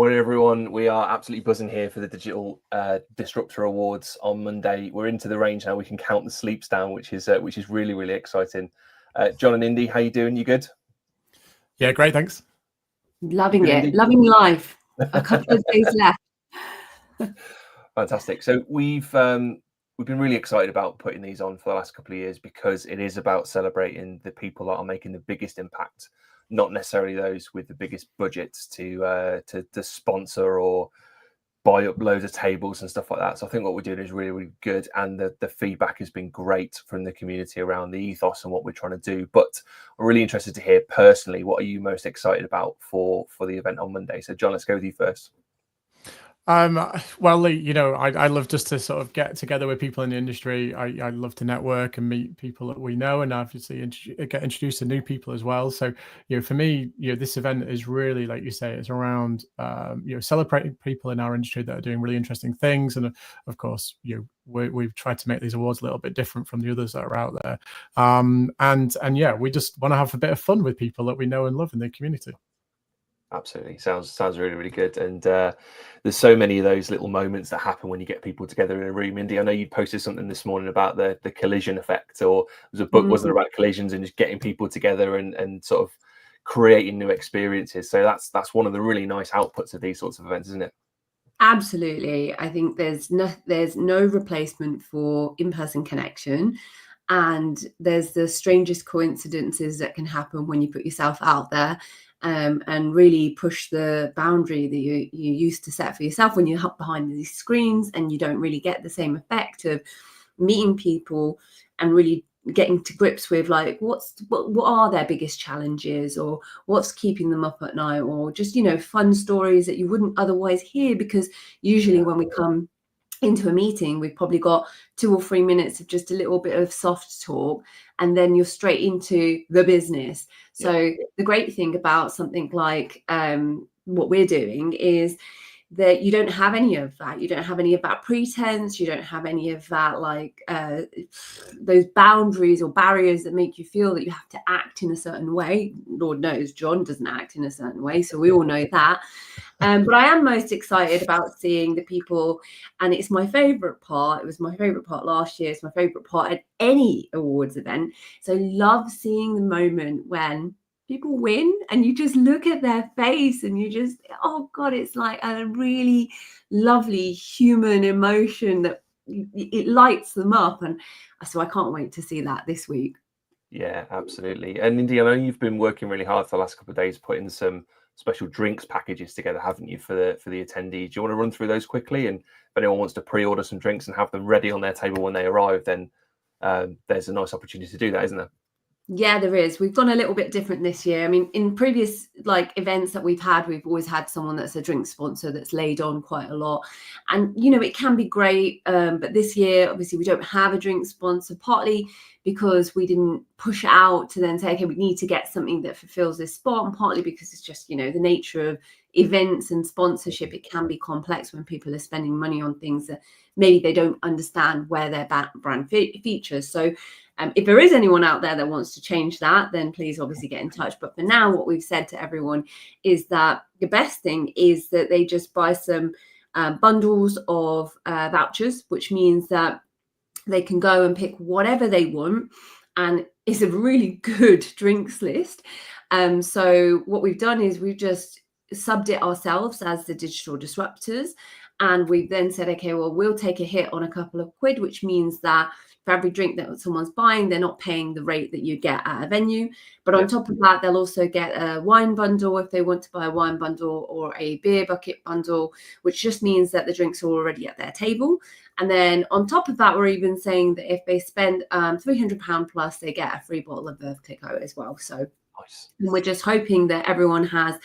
morning, everyone. We are absolutely buzzing here for the Digital Disruptor Awards on Monday. We're into the range now. We can count the sleeps down, which is really, really exciting. John and Indy, how you doing? You good? Yeah, great, thanks. Loving it, Indy? Loving life. A couple of days left. Fantastic. So we've been really excited about putting these on for the last couple of years because it is about celebrating the people that are making the biggest impact, not necessarily those with the biggest budgets to sponsor or buy up loads of tables and stuff like that. So I think what we're doing is really, really good, and the feedback has been great from the community around the ethos and what we're trying to do. But I'm really interested to hear personally, what are you most excited about for the event on Monday? So John, let's go with you first. Well, Lee, I love just to sort of get together with people in the industry. I love to network and meet people that we know, and obviously get introduced to new people as well. So, for me, this event is really, like you say, it's around, celebrating people in our industry that are doing really interesting things. And of course, we've tried to make these awards a little bit different from the others that are out there. And yeah, we just want to have a bit of fun with people that we know and love in the community. Absolutely. Sounds really, really good. And there's so many of those little moments that happen when you get people together in a room. Indy, I know you posted something this morning about the collision effect, or there's a book, wasn't it, about collisions and just getting people together and sort of creating new experiences. So that's one of the really nice outputs of these sorts of events, isn't it? Absolutely. I think there's no replacement for in-person connection. And there's the strangest coincidences that can happen when you put yourself out there. And really push the boundary that you used to set for yourself when you're behind these screens, and you don't really get the same effect of meeting people and really getting to grips with, like, what are their biggest challenges, or what's keeping them up at night, or just fun stories that you wouldn't otherwise hear, because usually when we come into a meeting, we've probably got 2 or 3 minutes of just a little bit of soft talk, and then you're straight into the business. So the great thing about something like what we're doing is that you don't have any of that. You don't have any of that pretense. You don't have any of that, like those boundaries or barriers that make you feel that you have to act in a certain way. Lord knows John doesn't act in a certain way, so we all know that. But I am most excited about seeing the people, and it's my favorite part. It was my favorite part last year. It's my favorite part at any awards event. So I love seeing the moment when people win and you just look at their face and you just, oh God, it's like a really lovely human emotion that it lights them up. And so I can't wait to see that this week. Yeah, absolutely. And Indy, I know you've been working really hard for the last couple of days, putting some special drinks packages together, haven't you, for the attendees? Do you want to run through those quickly? And if anyone wants to pre-order some drinks and have them ready on their table when they arrive, then there's a nice opportunity to do that, isn't there? Yeah, there is. We've gone a little bit different this year. I mean, in previous events that we've always had someone that's a drink sponsor that's laid on quite a lot. And, it can be great. But this year, obviously, we don't have a drink sponsor, partly because we didn't push out to then say, okay, we need to get something that fulfills this spot, and partly because it's just, the nature of events and sponsorship. It can be complex when people are spending money on things that maybe they don't understand where their brand features. So if there is anyone out there that wants to change that, then please obviously get in touch. But for now, what we've said to everyone is that the best thing is that they just buy some bundles of vouchers, which means that they can go and pick whatever they want. And it's a really good drinks list. So what we've done is we've just subbed it ourselves as the Digital Disruptors. And we've then said, okay, well, we'll take a hit on a couple of quid, which means that for every drink that someone's buying, they're not paying the rate that you get at a venue. But on top of that, they'll also get a wine bundle if they want to buy a wine bundle, or a beer bucket bundle, which just means that the drinks are already at their table. And then on top of that, we're even saying that if they spend £300 plus, they get a free bottle of Veuve Clicquot as well. So nice. We're just hoping that everyone has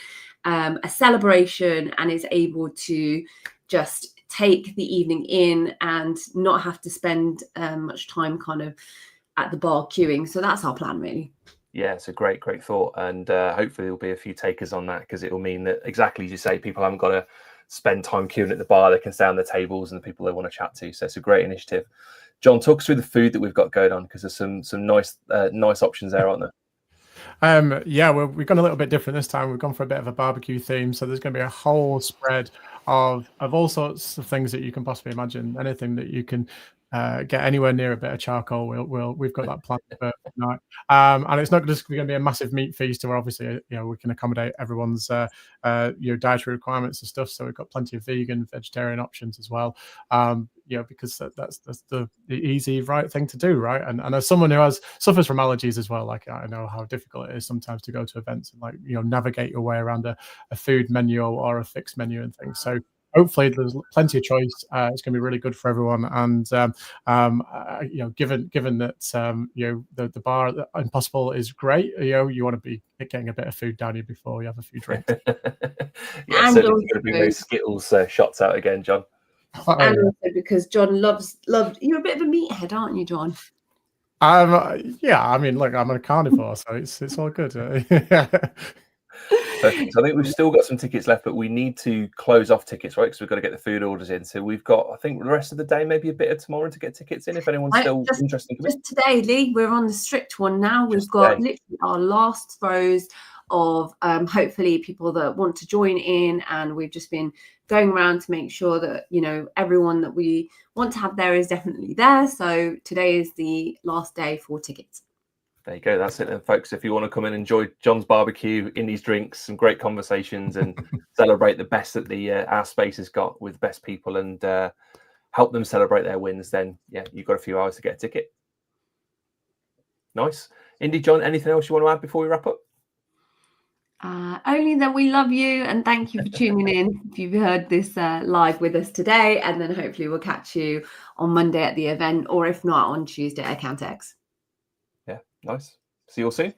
a celebration and is able to just take the evening in and not have to spend much time kind of at the bar queuing. So that's our plan, really. Yeah, it's a great thought. And hopefully there'll be a few takers on that, because it will mean that, exactly as you say, people haven't got to spend time queuing at the bar. They can stay on the tables and the people they want to chat to. So it's a great initiative. John, talk us through the food that we've got going on, because there's some nice options there, aren't there? Yeah, we've gone a little bit different this time. We've gone for a bit of a barbecue theme, so there's going to be a whole spread of all sorts of things that you can possibly imagine. Anything that you can get anywhere near a bit of charcoal, we've got that planned for tonight. And it's not just going to be a massive meat feast, where obviously we can accommodate everyone's dietary requirements and stuff. So we've got plenty of vegan, vegetarian options as well. Because that's the easy right thing to do, right? And as someone who suffers from allergies as well, like I know how difficult it is sometimes to go to events and navigate your way around a food menu or a fixed menu and things. So hopefully there's plenty of choice. It's going to be really good for everyone. And given that the bar at Impossible is great, you want to be getting a bit of food down you before you have a few drinks. Yeah, so it's going to be those Skittles shots out again, John. And also because John loved. You're a bit of a meathead, aren't you, John? Yeah. I mean, look, I'm a carnivore, so it's all good. Perfect. So I think we've still got some tickets left, but we need to close off tickets, right? Because we've got to get the food orders in. So we've got, I think, the rest of the day, maybe a bit of tomorrow to get tickets in. If anyone's still interested, just today, Lee, we're on the strict one now. We've got literally our last throws of hopefully people that want to join in, and we've just been going around to make sure that everyone that we want to have there is definitely there. So today is the last day for tickets. There you go. That's it then, folks. If you want to come and enjoy John's barbecue, Indy's drinks, some great conversations, and celebrate the best that our space has got with the best people, and help them celebrate their wins, then you've got a few hours to get a ticket. Nice. Indy, John, anything else you want to add before we wrap up? Only that we love you and thank you for tuning in. If you've heard this live with us today, and then hopefully we'll catch you on Monday at the event, or if not on Tuesday at Account X. Yeah, nice. See you all soon.